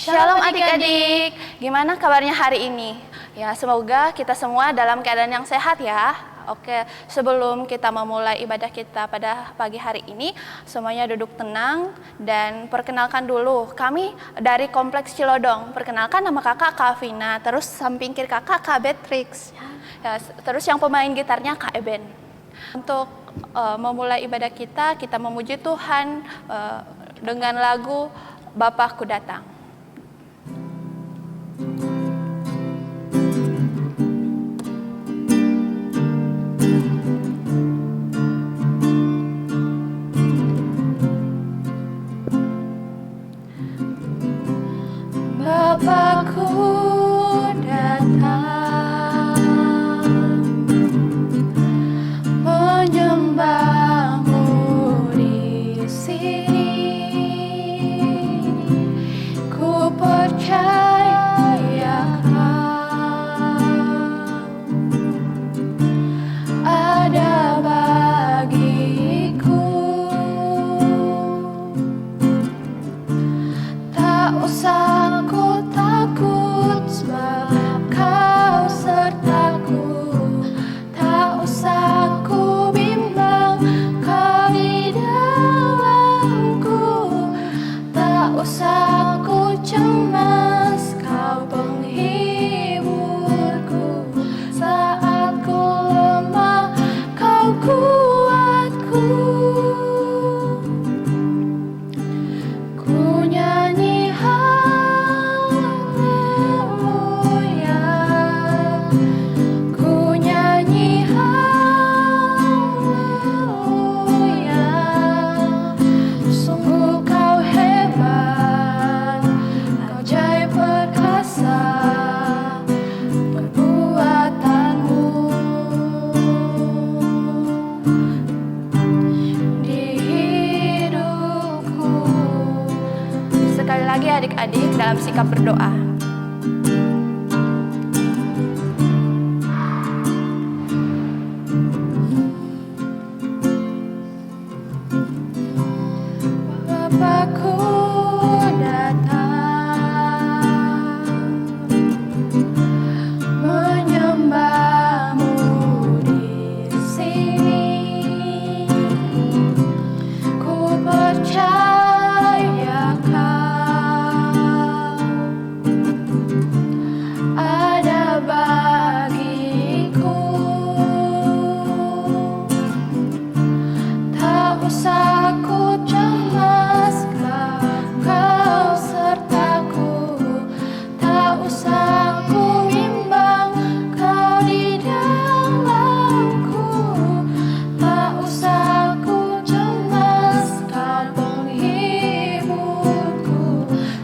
Shalom adik-adik, gimana kabarnya hari ini? Ya, semoga kita semua dalam keadaan yang sehat ya. Oke, sebelum kita memulai ibadah kita pada pagi hari ini, semuanya duduk tenang dan perkenalkan dulu. Kami dari Kompleks Cilodong. Perkenalkan, nama kakak Kak Vina, terus samping kiri kakak Kak Beatrix. Ya, terus yang pemain gitarnya Kak Eben. Untuk memulai ibadah kita memuji Tuhan dengan lagu Bapakku Datang. Bapakku datang menyembahmu di sini, ku percaya ada bagiku, tak usah ku takut sebab kau sertaku, tak usah ku bimbang kau di dalamku, tak usah ku cemas kau penghiburku, saat ku lemah kau kuatku. Ku nyanyi haleluya, ku nyanyi haleluya, sungguh kau hebat, kau ajaib perkasa perbuatanmu di hidupku. Sekali lagi adik-adik dalam sikap berdoa. Bapakku datang menyembahmu di sini, ku percaya ada bagiku, tak usah ku cemas kau sertaku, tak usah ku bimbang kau di dalamku, tak usah ku cemas kau penghiburku,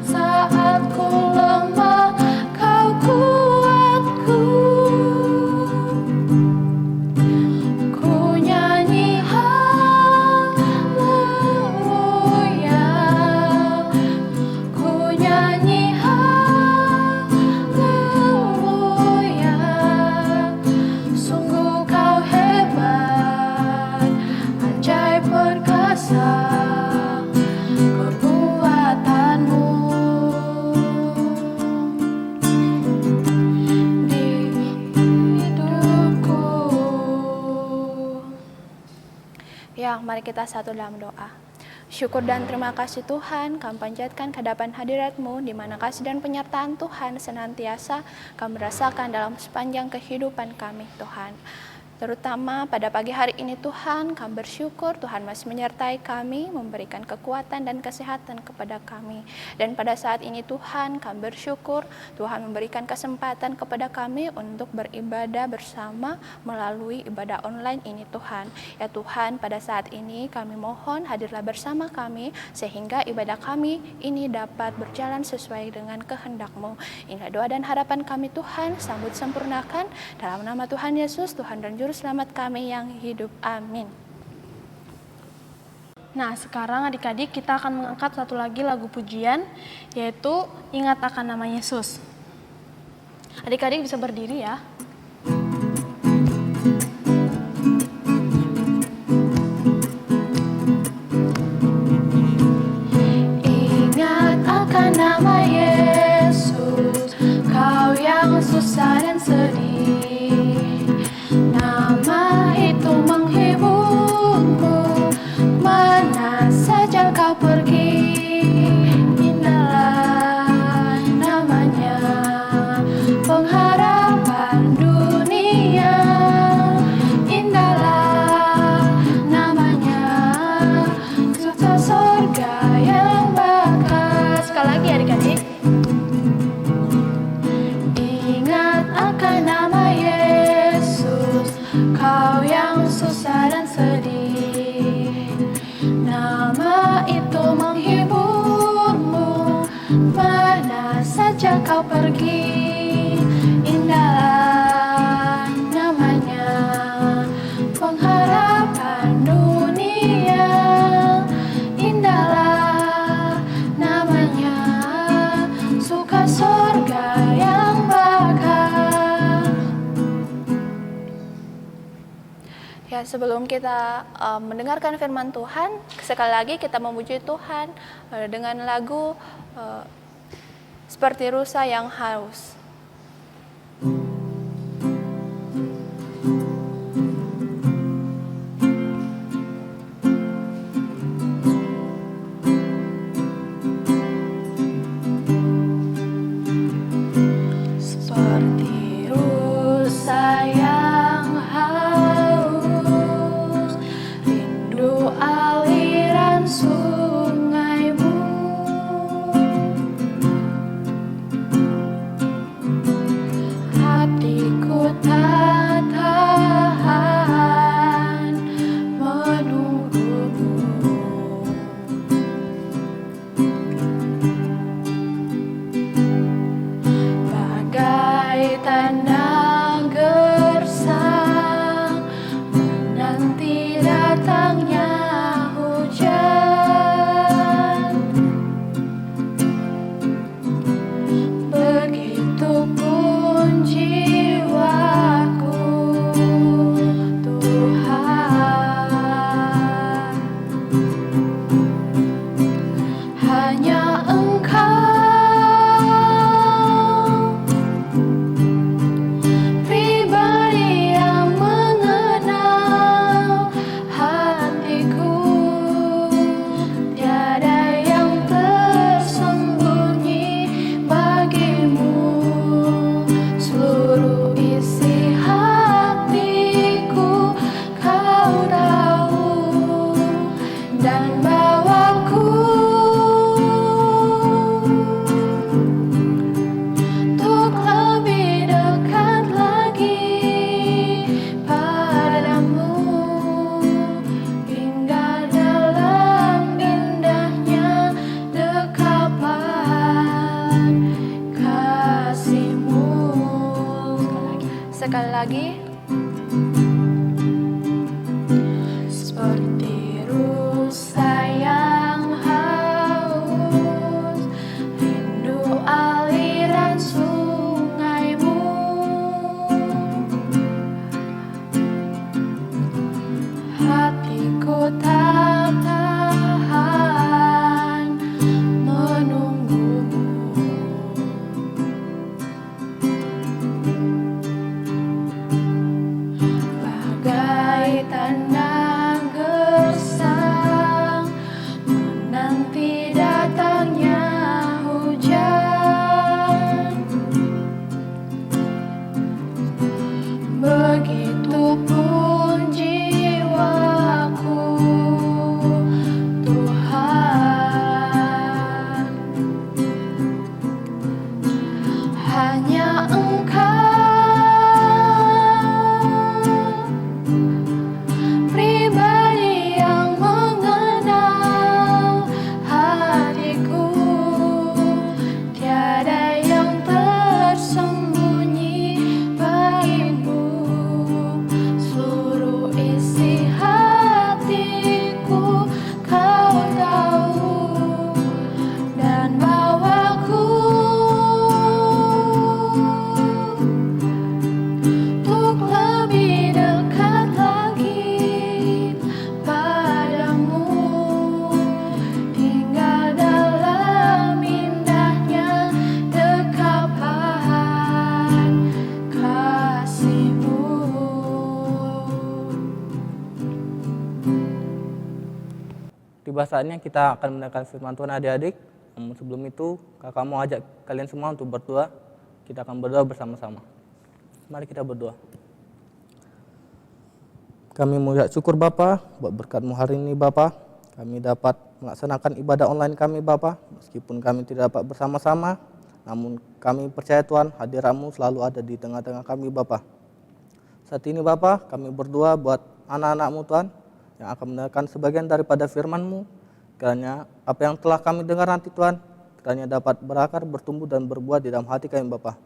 saat ku lemah kau kuatku. Ku nyanyi haleluya, ku nyanyi haleluya, sungguh kau hebat, ajaib perkasa perbuatanmu di hidupku. Ya, mari kita satu dalam doa. Syukur dan terima kasih Tuhan, kami panjatkan ke hadapan hadirat-Mu, di mana kasih dan penyertaan Tuhan senantiasa kami rasakan dalam sepanjang kehidupan kami, Tuhan. Terutama pada pagi hari ini Tuhan, kami bersyukur Tuhan masih menyertai kami, memberikan kekuatan dan kesehatan kepada kami. Dan pada saat ini Tuhan, kami bersyukur Tuhan memberikan kesempatan kepada kami untuk beribadah bersama melalui ibadah online ini Tuhan. Ya Tuhan, pada saat ini kami mohon hadirlah bersama kami, sehingga ibadah kami ini dapat berjalan sesuai dengan kehendak-Mu. Inilah doa dan harapan kami Tuhan, sambut sempurnakan dalam nama Tuhan Yesus, Tuhan dan Juru Selamat kami yang hidup. Amin. Nah, sekarang adik-adik kita akan mengangkat satu lagi lagu pujian, yaitu Ingat Akan Nama Yesus. Adik-adik bisa berdiri ya. Ingat akan nama Yesus. Ya, sebelum kita mendengarkan firman Tuhan, sekali lagi kita memuji Tuhan dengan lagu Seperti Rusa yang Haus. Seperti rusa yang haus, rindu aliran sungaimu. Hatiku tak tahan menunggumu. Bagai tanda gersang menanti datangnya hujan. Begitupun jiwaku, Tuhan. Hanya Engkau pribadi yang mengenal hatiku. Tiada yang tersembunyi bagimu. Seluruh isi hatiku Kau tahu, dan bawaku untuk lebih dekat lagi padamu, hingga dalam indahnya dekapan kasih-Mu. Sekali lagi. Seperti rusa yang haus, rindu aliran sungaimu. Hatiku tak tahan menunggumu. Bagai tanda gersang menanti datangnya hujan. Begitupun jiwaku, Tuhan. Hanya Engkau pribadi yang mengenal hatiku. Tiada yang tersembunyi bagimu. Seluruh isi hatiku Kau tahu, dan bawaku untuk lebih dekat lagi padamu, hingga dalam indahnya dekapan kasih-Mu. Tiba saatnya kita akan mendengarkan firman Tuhan adik-adik. Namun sebelum itu, kakak mau ajak kalian semua untuk berdoa. Kita akan berdoa bersama-sama. Mari kita berdoa. Kami mengucap syukur Bapa buat berkat-Mu hari ini Bapa. Kami dapat melaksanakan ibadah online kami Bapa. Meskipun kami tidak dapat bersama-sama, namun kami percaya Tuhan hadirat-Mu selalu ada di tengah-tengah kami Bapa. Saat ini Bapa, kami berdoa buat anak-anak-Mu Tuhan yang akan mendengarkan sebagian daripada firman-Mu. Kiranya apa yang telah kami dengar nanti Tuhan, kiranya dapat berakar, bertumbuh dan berbuah di dalam hati kami Bapa.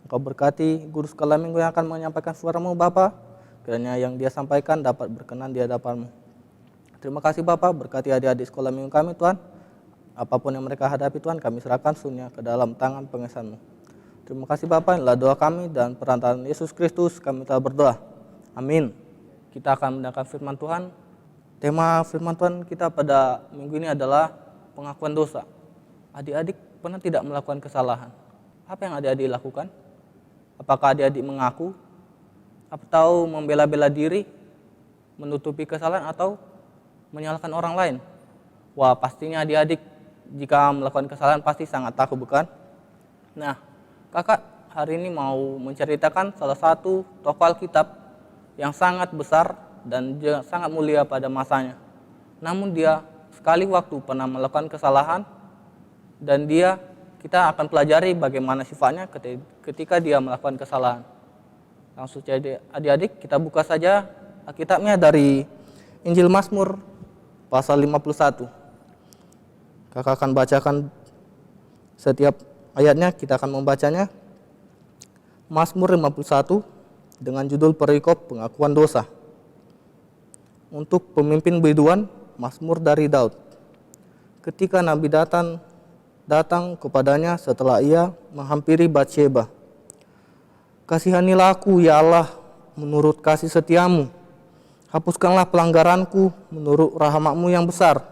Engkau berkati guru sekolah minggu yang akan menyampaikan suara-Mu Bapa. Kiranya yang dia sampaikan dapat berkenan di hadapan-Mu. Terima kasih Bapa, berkati adik-adik sekolah minggu kami Tuhan. Apapun yang mereka hadapi Tuhan, kami serahkan seluruhnya ke dalam tangan pengesan-Mu. Terima kasih Bapa, inilah doa kami dan perantaraan Yesus Kristus kami telah berdoa. Amin. kita akan mendengarkan firman Tuhan. Tema firman Tuhan kita pada minggu ini adalah pengakuan dosa. Adik-adik pernah tidak melakukan kesalahan? Apa yang adik-adik lakukan? Apakah adik-adik mengaku? Atau membela-bela diri, menutupi kesalahan atau menyalahkan orang lain? Wah, pastinya adik-adik jika melakukan kesalahan pasti sangat takut, bukan? Nah, kakak hari ini mau menceritakan salah satu tokoh Alkitab yang sangat besar dan juga sangat mulia pada masanya. Namun dia sekali waktu pernah melakukan kesalahan dan kita akan pelajari bagaimana sifatnya ketika dia melakukan kesalahan. Langsung saja adik-adik kita buka saja Alkitabnya dari Injil Mazmur pasal 51. Kakak akan bacakan setiap ayatnya, kita akan membacanya. Mazmur 51 dengan judul perikop pengakuan dosa. Untuk pemimpin biduan, Mazmur dari Daud. Ketika Nabi datang kepadanya setelah ia menghampiri Batsheba. Kasihanilah aku ya Allah menurut kasih setiamu. Hapuskanlah pelanggaranku menurut rahmatmu yang besar.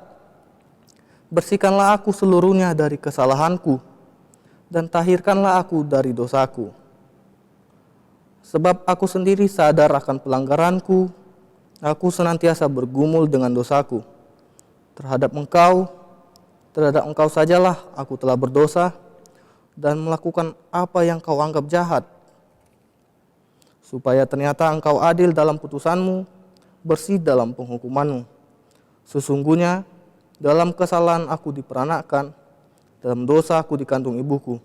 Bersihkanlah aku seluruhnya dari kesalahanku dan tahirkanlah aku dari dosaku. Sebab aku sendiri sadar akan pelanggaranku, aku senantiasa bergumul dengan dosaku. Terhadap engkau sajalah aku telah berdosa dan melakukan apa yang kau anggap jahat. Supaya ternyata engkau adil dalam putusanmu, bersih dalam penghukumanmu. Sesungguhnya dalam kesalahan aku diperanakkan, dalam dosa aku dikandung ibuku.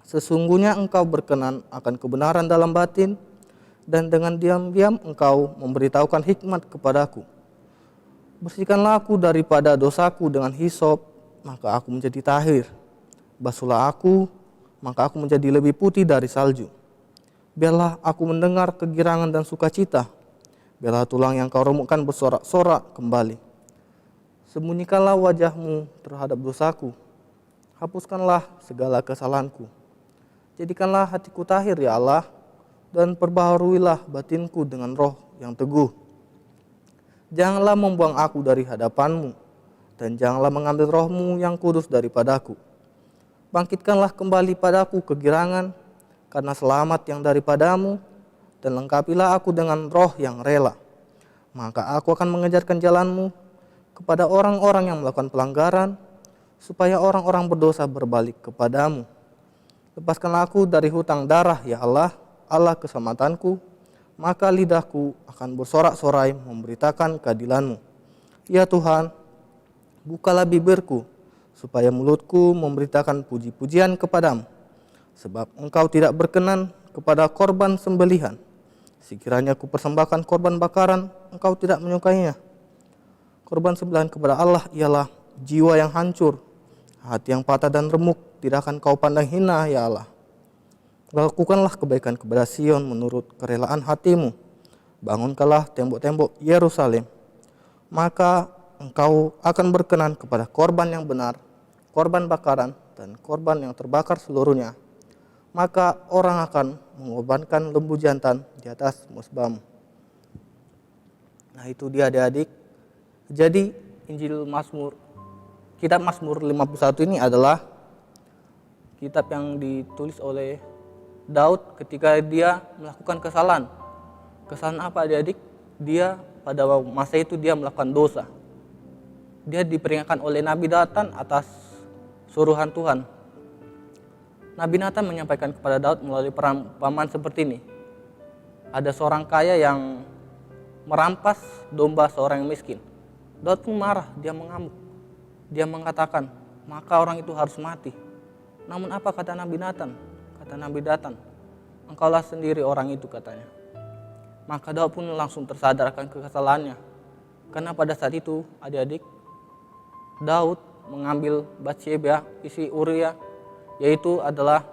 Sesungguhnya engkau berkenan akan kebenaran dalam batin, dan dengan diam-diam engkau memberitahukan hikmat kepadaku. Bersihkanlah aku daripada dosaku dengan hisop, maka aku menjadi tahir. Basuhlah aku, maka aku menjadi lebih putih dari salju. Biarlah aku mendengar kegirangan dan sukacita. Biarlah tulang yang kau remukkan bersorak-sorak kembali. Sembunyikanlah wajahmu terhadap dosaku. Hapuskanlah segala kesalahanku. Jadikanlah hatiku tahir ya Allah, dan perbaharuilah batinku dengan roh yang teguh. Janganlah membuang aku dari hadapanmu, dan janganlah mengambil rohmu yang kudus daripadaku. Bangkitkanlah kembali padaku kegirangan, karena selamat yang daripadamu, dan lengkapilah aku dengan roh yang rela. Maka aku akan mengejarkan jalanmu kepada orang-orang yang melakukan pelanggaran, supaya orang-orang berdosa berbalik kepadamu. Lepaskanlah aku dari hutang darah ya Allah, Allah keselamatanku, maka lidahku akan bersorak-sorai memberitakan keadilanmu. Ya Tuhan, bukalah bibirku, supaya mulutku memberitakan puji-pujian kepadamu. Sebab engkau tidak berkenan kepada korban sembelihan. Sekiranya ku persembahkan korban bakaran, engkau tidak menyukainya. Korban sembelihan kepada Allah ialah jiwa yang hancur, hati yang patah dan remuk, tidak akan kau pandang hina ya Allah. Lakukanlah kebaikan kepada Sion menurut kerelaan hatimu. Bangunkanlah tembok-tembok Yerusalem. Maka engkau akan berkenan kepada korban yang benar, korban bakaran, dan korban yang terbakar seluruhnya. Maka orang akan mengorbankan lembu jantan di atas mezbahmu. Nah itu dia adik-adik. Jadi Injil Mazmur, kitab Mazmur 51 ini adalah kitab yang ditulis oleh Daud ketika dia melakukan kesalahan. Kesalahan apa adik-adik? Dia pada masa itu dia melakukan dosa. Dia diperingatkan oleh Nabi Nathan atas suruhan Tuhan. Nabi Nathan menyampaikan kepada Daud melalui perumpamaan seperti ini. Ada seorang kaya yang merampas domba seorang yang miskin. Daud pun marah, dia mengamuk. Dia mengatakan, maka orang itu harus mati. Namun apa kata Nabi Nathan? Kata Nabi Nathan, engkaulah sendiri orang itu katanya. Maka Daud pun langsung tersadar akan kesalahannya. Karena pada saat itu adik-adik, Daud mengambil Batsheba, istri Uria, yaitu adalah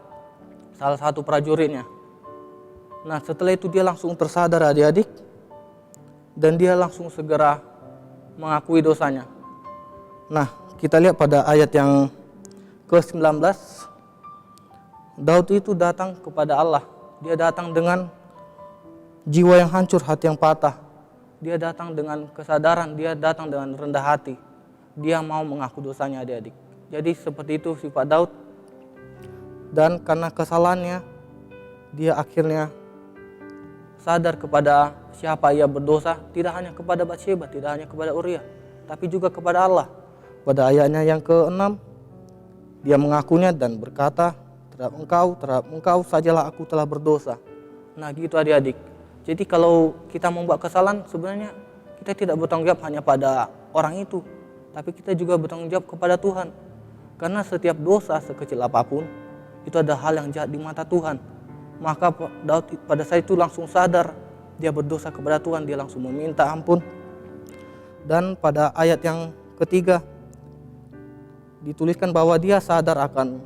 salah satu prajuritnya. Nah setelah itu dia langsung tersadar adik-adik, dan dia langsung segera mengakui dosanya. Nah kita lihat pada ayat yang ke-19, Daud itu datang kepada Allah. Dia datang dengan jiwa yang hancur, hati yang patah. dia datang dengan kesadaran, dia datang dengan rendah hati. Dia mau mengaku dosanya adik-adik. Jadi seperti itu sifat Daud. Dan karena kesalahannya, dia akhirnya sadar kepada siapa ia berdosa, tidak hanya kepada Batsyeba, tidak hanya kepada Uria, tapi juga kepada Allah. Pada ayatnya yang ke-6, dia mengakunya dan berkata, terhadap engkau sajalah aku telah berdosa. Nah gitu adik-adik. Jadi kalau kita membuat kesalahan, sebenarnya kita tidak bertanggung jawab hanya pada orang itu, tapi kita juga bertanggung jawab kepada Tuhan. Karena setiap dosa sekecil apapun, itu ada hal yang jahat di mata Tuhan. Maka Daud pada saat itu langsung sadar, dia berdosa kepada Tuhan, dia langsung meminta ampun. Dan pada ayat yang ketiga, dituliskan bahwa dia sadar akan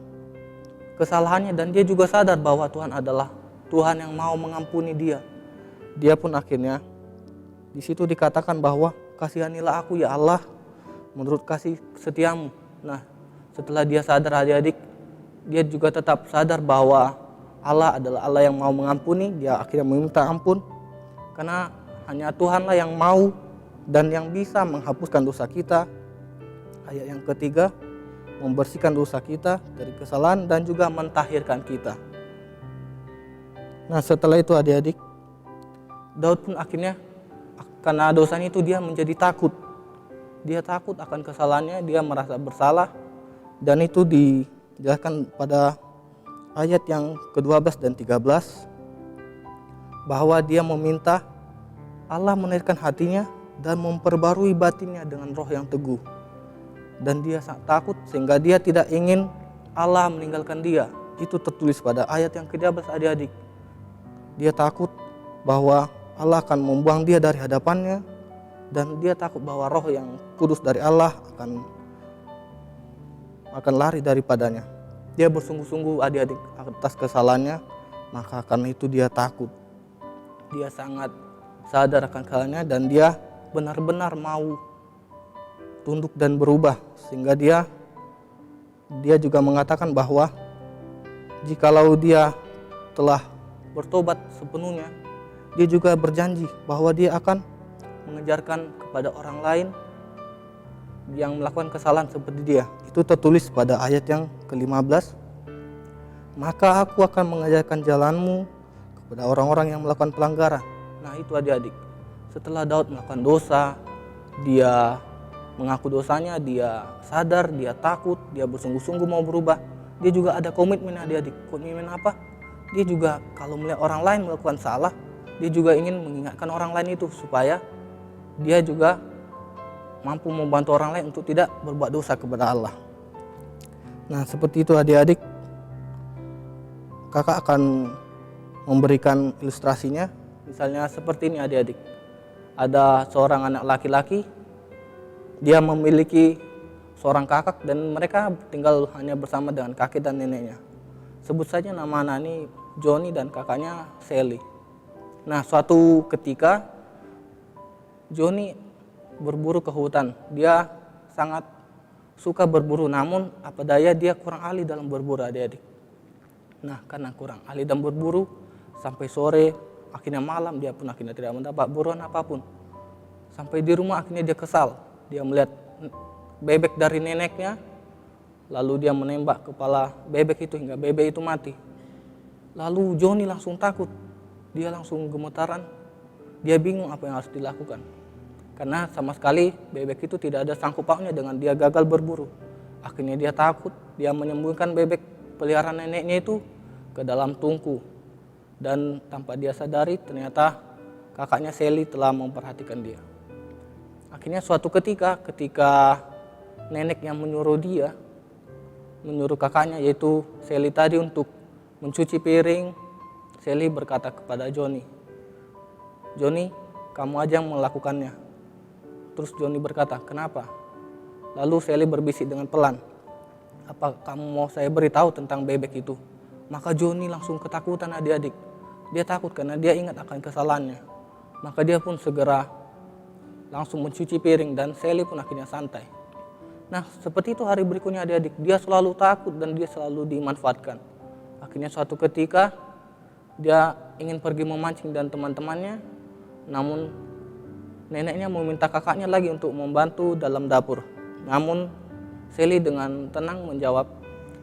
kesalahannya dan dia juga sadar bahwa Tuhan adalah Tuhan yang mau mengampuni dia. Dia pun akhirnya di situ dikatakan bahwa kasihanilah aku ya Allah menurut kasih setiamu. Nah, setelah dia sadar adik-adik, dia juga tetap sadar bahwa Allah adalah Allah yang mau mengampuni. Dia akhirnya meminta ampun karena hanya Tuhanlah yang mau dan yang bisa menghapuskan dosa kita. Ayat yang ketiga, membersihkan dosa kita dari kesalahan dan juga mentahirkan kita. Nah setelah itu adik-adik, Daud pun akhirnya karena dosanya itu dia menjadi takut. Dia takut akan kesalahannya, dia merasa bersalah. Dan itu dijelaskan pada ayat yang ke-12 dan 13 bahwa dia meminta Allah menaikan hatinya dan memperbarui batinnya dengan roh yang teguh. Dan dia sangat takut sehingga dia tidak ingin Allah meninggalkan dia. Itu tertulis pada ayat yang ke-13 adik-adik. Dia takut bahwa Allah akan membuang dia dari hadapannya, dan dia takut bahwa roh yang kudus dari Allah akan lari daripadanya. Dia bersungguh-sungguh adik-adik atas kesalahannya, maka karena itu dia takut. Dia sangat sadar akan kesalahannya dan dia benar-benar mau tunduk dan berubah, sehingga dia juga mengatakan bahwa jikalau dia telah bertobat sepenuhnya, dia juga berjanji bahwa dia akan mengejarkan kepada orang lain yang melakukan kesalahan seperti dia. Itu tertulis pada ayat yang ke-15. Maka aku akan mengajarkan jalanmu kepada orang-orang yang melakukan pelanggaran. Nah itu adik-adik, setelah Daud melakukan dosa, dia mengaku dosanya, dia sadar, dia takut, dia bersungguh-sungguh mau berubah. Dia juga ada komitmen adik-adik. Komitmen apa? Dia juga kalau melihat orang lain melakukan salah, dia juga ingin mengingatkan orang lain itu supaya dia juga mampu membantu orang lain untuk tidak berbuat dosa kepada Allah. Nah seperti itu adik-adik. Kakak akan memberikan ilustrasinya. Misalnya seperti ini adik-adik. Ada seorang anak laki-laki, dia memiliki seorang kakak dan mereka tinggal hanya bersama dengan kakek dan neneknya. Sebut saja nama anak ini Johnny dan kakaknya Sally. Nah suatu ketika Johnny berburu ke hutan. Dia sangat suka berburu, namun apa daya dia kurang ahli dalam berburu adik-adik. Nah karena kurang ahli dalam berburu, sampai sore, akhirnya malam dia pun akhirnya tidak mendapat buruan apapun. Sampai di rumah akhirnya dia kesal. Dia melihat bebek dari neneknya, lalu dia menembak kepala bebek itu hingga bebek itu mati. Lalu Johnny langsung takut, dia langsung gemetaran, dia bingung apa yang harus dilakukan. Karena sama sekali bebek itu tidak ada sangkut pautnya dengan dia gagal berburu. Akhirnya dia takut, dia menyembunyikan bebek peliharaan neneknya itu ke dalam tungku. Dan tanpa dia sadari ternyata kakaknya Sally telah memperhatikan dia. Akhirnya suatu ketika nenek yang menyuruh kakaknya yaitu Sally tadi untuk mencuci piring, Sally berkata kepada Johnny, "Johnny, kamu aja yang melakukannya." Terus Johnny berkata, "Kenapa?" Lalu Sally berbisik dengan pelan, "Apa kamu mau saya beritahu tentang bebek itu?" Maka Johnny langsung ketakutan adik-adik. Dia takut karena dia ingat akan kesalahannya. Maka dia pun segera langsung mencuci piring dan Sally pun akhirnya santai. Nah seperti itu hari berikutnya adik-adik. Dia selalu takut dan dia selalu dimanfaatkan. Akhirnya suatu ketika dia ingin pergi memancing dan teman-temannya, namun neneknya meminta kakaknya lagi untuk membantu dalam dapur. Namun Sally dengan tenang menjawab,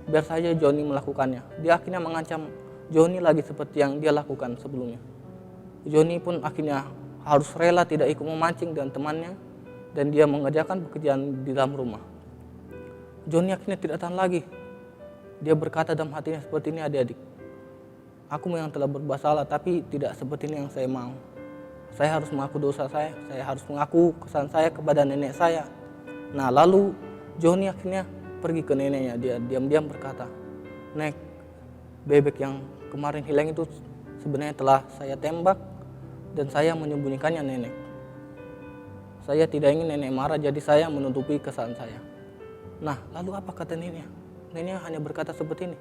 biar saja Johnny melakukannya. Dia akhirnya mengancam Johnny lagi seperti yang dia lakukan sebelumnya. Johnny pun akhirnya harus rela tidak ikut memancing dengan temannya dan dia mengerjakan pekerjaan di dalam rumah. Johnny akhirnya tidak tahan lagi. Dia berkata dalam hatinya seperti ini, adik-adik. Aku memang telah berbuat salah, tapi tidak seperti ini yang saya mau. Saya harus mengaku dosa saya harus mengaku kesalahan saya kepada nenek saya. Nah, lalu Johnny akhirnya pergi ke neneknya. Dia diam-diam berkata, Nek, bebek yang kemarin hilang itu sebenarnya telah saya tembak dan saya menyembunyikannya, nenek. Saya tidak ingin nenek marah, jadi saya menutupi kesalahan saya. Nah, lalu apa kata neneknya? Neneknya hanya berkata seperti ini,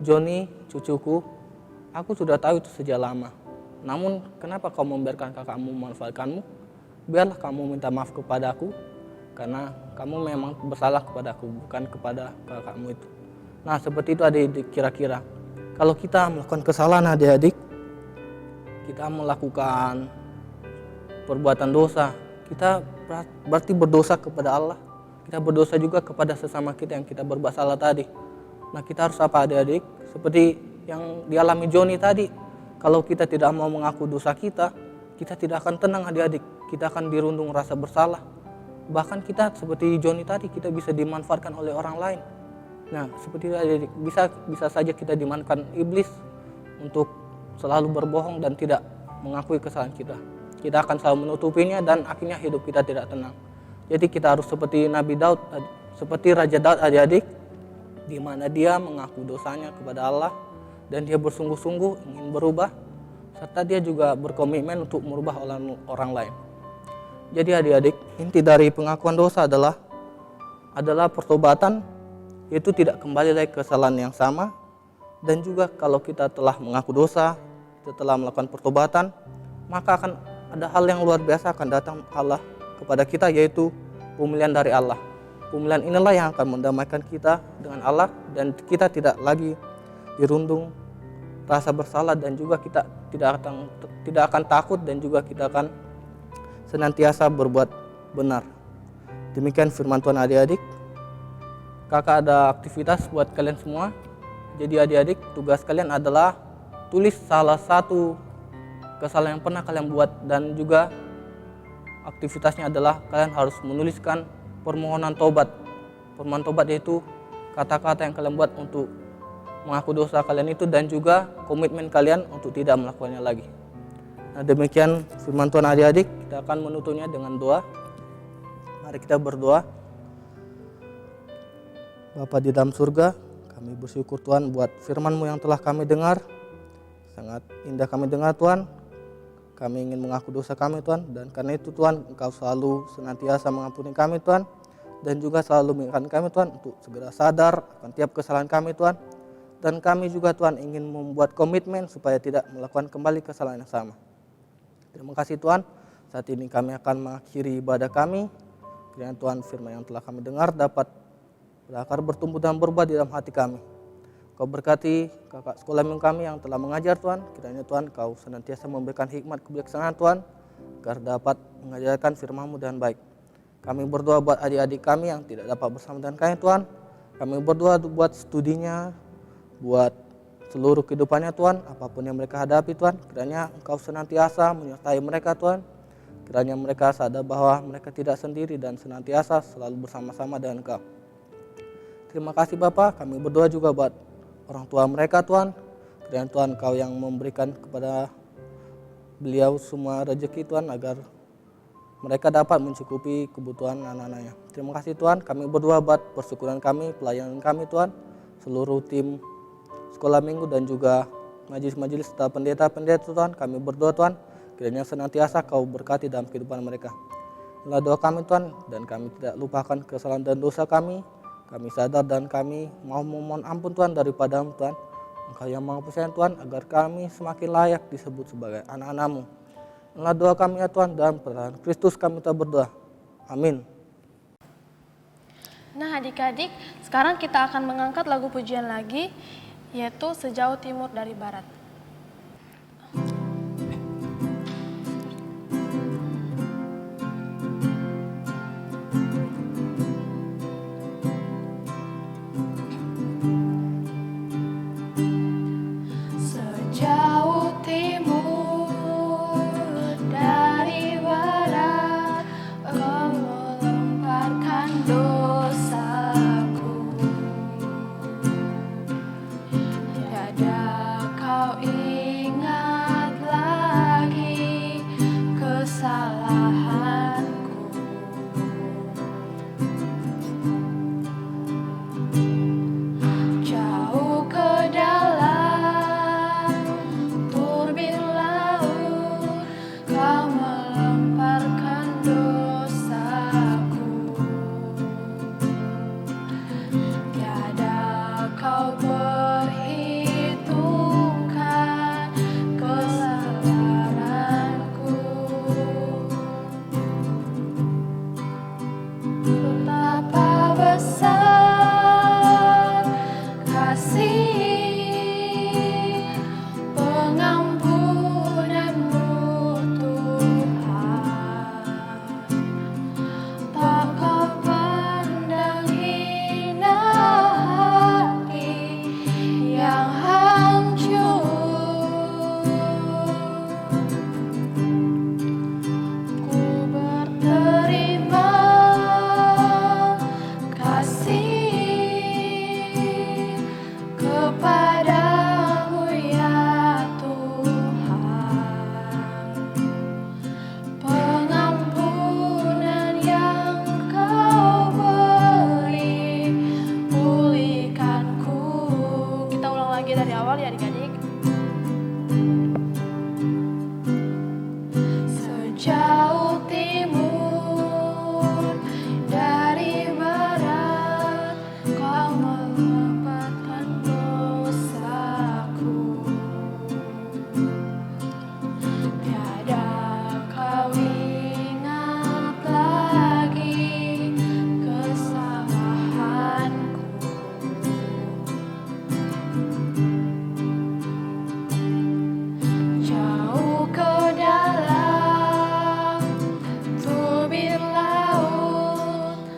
Johnny, cucuku, aku sudah tahu itu sejak lama. Namun kenapa kau membiarkan kakakmu memanfaatkanmu? Biarlah kamu minta maaf kepada aku, karena kamu memang bersalah kepada aku, bukan kepada kakakmu itu. Nah, seperti itu adik-adik, kira-kira kalau kita melakukan kesalahan adik-adik, kita melakukan perbuatan dosa, kita berarti berdosa kepada Allah. Kita berdosa juga kepada sesama kita yang kita berbuat salah tadi. Nah, kita harus apa adik-adik? Seperti yang dialami Johnny tadi, kalau kita tidak mau mengaku dosa kita tidak akan tenang adik-adik. Kita akan dirundung rasa bersalah. Bahkan kita seperti Johnny tadi, kita bisa dimanfaatkan oleh orang lain. Nah, seperti itu adik-adik, bisa saja kita dimanfaatkan iblis untuk selalu berbohong dan tidak mengakui kesalahan kita. Kita akan selalu menutupinya dan akhirnya hidup kita tidak tenang. Jadi kita harus seperti Nabi Daud, seperti Raja Daud adik-adik, di mana dia mengaku dosanya kepada Allah dan dia bersungguh-sungguh ingin berubah, serta dia juga berkomitmen untuk merubah orang lain. Jadi adik-adik, inti dari pengakuan dosa adalah pertobatan, yaitu tidak kembali lagi ke kesalahan yang sama. Dan juga kalau kita telah mengaku dosa, kita telah melakukan pertobatan, maka akan ada hal yang luar biasa akan datang Allah kepada kita, yaitu pemilihan dari Allah. Pemilihan inilah yang akan mendamaikan kita dengan Allah dan kita tidak lagi dirundung rasa bersalah dan juga kita tidak akan takut dan juga kita akan senantiasa berbuat benar. Demikian firman Tuhan adik-adik. Kakak ada aktivitas buat kalian semua. Jadi adik-adik, tugas kalian adalah tulis salah satu kesalahan yang pernah kalian buat dan juga aktivitasnya adalah kalian harus menuliskan permohonan tobat. Permohonan tobat yaitu kata-kata yang kalian buat untuk mengaku dosa kalian itu dan juga komitmen kalian untuk tidak melakukannya lagi. Nah, demikian firman Tuhan adik-adik, kita akan menutupnya dengan doa. Mari kita berdoa. Bapa di dalam surga, kami bersyukur Tuhan buat firman-Mu yang telah kami dengar. Sangat indah kami dengar Tuhan. Kami ingin mengaku dosa kami Tuhan, dan karena itu Tuhan, Engkau selalu senantiasa mengampuni kami Tuhan, dan juga selalu mengingatkan kami Tuhan untuk segera sadar akan tiap kesalahan kami Tuhan. Dan kami juga Tuhan ingin membuat komitmen supaya tidak melakukan kembali kesalahan yang sama. Terima kasih Tuhan, saat ini kami akan mengakhiri ibadah kami. Kiranya Tuhan firman yang telah kami dengar dapat berakar bertumbuh dan berubah di dalam hati kami. Kau berkati kakak sekolah minggu kami yang telah mengajar Tuhan. Kiranya Tuhan Kau senantiasa memberikan hikmat kebijaksanaan Tuhan, agar dapat mengajarkan firman-Mu dengan baik. Kami berdoa buat adik-adik kami yang tidak dapat bersama dengan kami Tuhan. Kami berdoa buat studinya, buat seluruh kehidupannya Tuhan, apapun yang mereka hadapi Tuhan. Kiranya Engkau senantiasa menyertai mereka Tuhan. Kiranya mereka sadar bahwa mereka tidak sendiri dan senantiasa selalu bersama-sama dengan Engkau. Terima kasih Bapa, kami berdoa juga buat orang tua mereka Tuhan. Kiranya Tuhan Kau yang memberikan kepada beliau semua rezeki Tuhan, agar mereka dapat mencukupi kebutuhan anak-anaknya. Terima kasih Tuhan, kami berdoa buat persyukuran kami, pelayanan kami Tuhan, seluruh tim sekolah minggu dan juga majelis-majelis serta pendeta-pendeta Tuhan. Kami berdoa Tuhan, kiranya senantiasa Kau berkati dalam kehidupan mereka. Inilah doa kami Tuhan, dan kami tidak lupakan kesalahan dan dosa kami. Kami sadar dan kami mau memohon ampun Tuhan daripada-Mu Tuhan. Engkau yang Maha Penyayang Tuhan, agar kami semakin layak disebut sebagai anak-anak-Mu. Inilah doa kami ya Tuhan, dalam peran Kristus kami telah berdoa. Amin. Nah adik-adik, sekarang kita akan mengangkat lagu pujian lagi, yaitu Sejauh Timur dari Barat.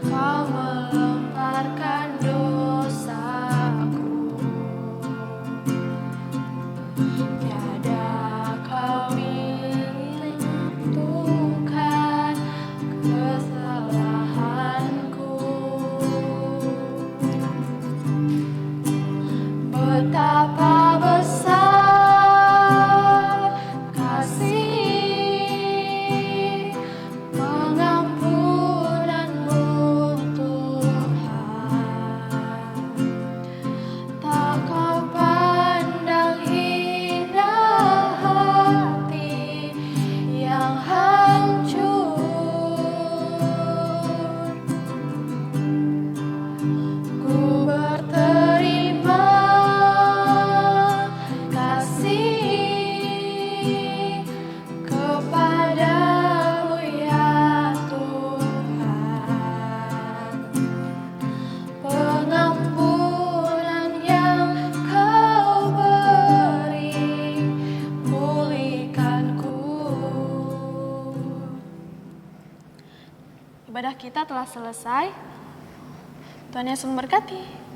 Kau melemparkan dosaku. Tiada kau milih Tuhan kesalahanku. Betapa besar kasih pengampunanmu Tuhan. Tak kau pandang indah hati yang hancur. Ku berterima kasih kepadamu ya Tuhan. Pengampunan yang kau beri pulihkanku. Ibadah kita telah selesai. Tuhan Yesus memberkati.